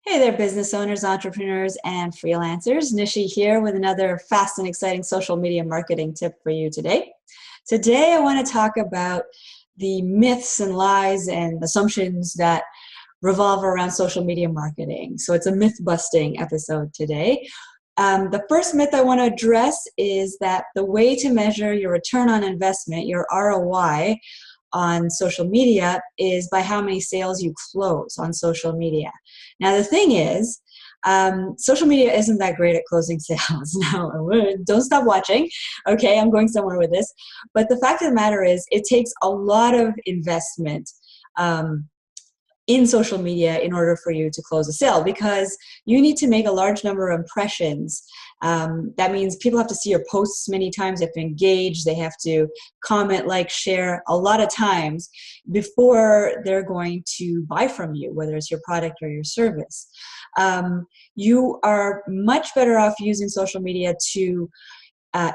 Hey there, business owners, entrepreneurs, and freelancers. Nishi here with another fast and exciting social media marketing tip for you today. Today, I want to talk about the myths and lies and assumptions that revolve around social media marketing. So it's a myth-busting episode today. The first myth I want to address is that the way to measure your return on investment, your ROI, on social media is by how many sales you close on social media. Now, the thing is, social media isn't that great at closing sales. Now, don't stop watching. Okay, I'm going somewhere with this. But the fact of the matter is, it takes a lot of investment in social media in order for you to close a sale, because you need to make a large number of impressions. That means people have to see your posts many times, they have to engage, they have to comment, like, share a lot of times before they're going to buy from you, whether it's your product or your service. You are much better off using social media to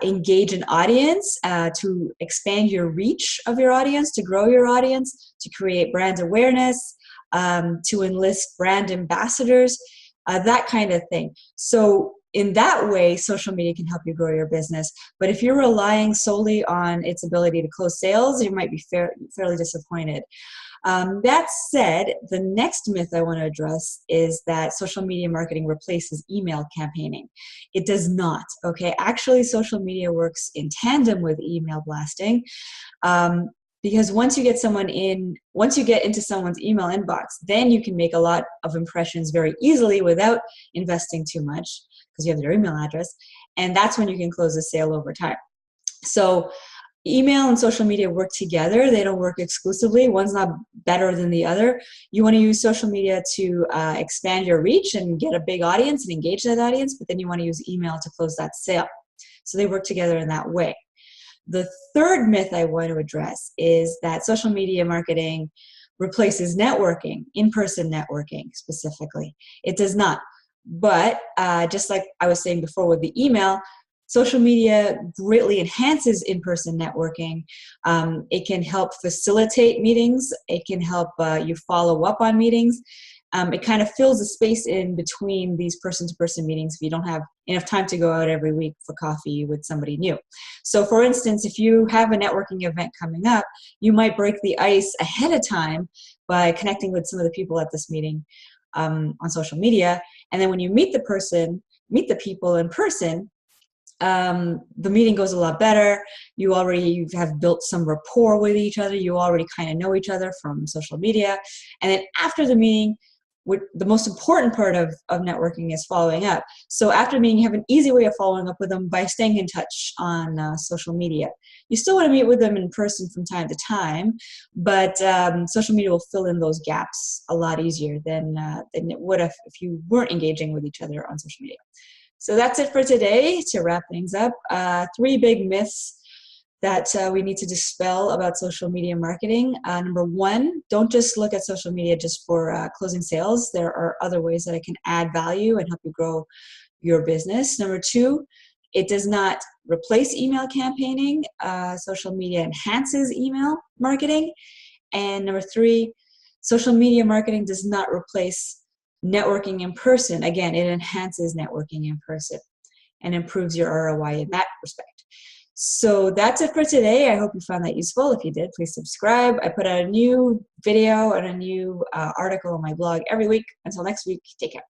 engage an audience, to expand your reach of your audience, to grow your audience, to create brand awareness, to enlist brand ambassadors, that kind of thing. So in that way, social media can help you grow your business. But if you're relying solely on its ability to close sales, you might be fairly disappointed. That said, the next myth I want to address is that social media marketing replaces email campaigning. It does not, okay? Actually, social media works in tandem with email blasting. Because once you get into someone's email inbox, then you can make a lot of impressions very easily without investing too much, because you have their email address, and that's when you can close the sale over time. So email and social media work together. They don't work exclusively. One's not better than the other. You want to use social media to expand your reach and get a big audience and engage that audience, but then you want to use email to close that sale. So they work together in that way. The third myth I want to address is that social media marketing replaces networking, in-person networking specifically. It does not. But just like I was saying before with the email, social media greatly enhances in-person networking. It can help facilitate meetings. It can help you follow up on meetings. It kind of fills a space in between these person-to-person meetings if you don't have enough time to go out every week for coffee with somebody new. So for instance, if you have a networking event coming up, you might break the ice ahead of time by connecting with some of the people at this meeting on social media. And then when you meet the people in person, the meeting goes a lot better. You have built some rapport with each other. You already kind of know each other from social media. And then after the meeting, the most important part of networking is following up. So after meeting, you have an easy way of following up with them by staying in touch on social media. You still want to meet with them in person from time to time, but social media will fill in those gaps a lot easier than it would have if you weren't engaging with each other on social media. So that's it for today. To wrap things up, 3 big myths that we need to dispel about social media marketing. Number 1, don't just look at social media just for closing sales. There are other ways that it can add value and help you grow your business. Number 2, it does not replace email campaigning. Social media enhances email marketing. And number 3, social media marketing does not replace networking in person. Again, it enhances networking in person and improves your ROI in that respect. So that's it for today. I hope you found that useful. If you did, please subscribe. I put out a new video and a new article on my blog every week. Until next week, take care.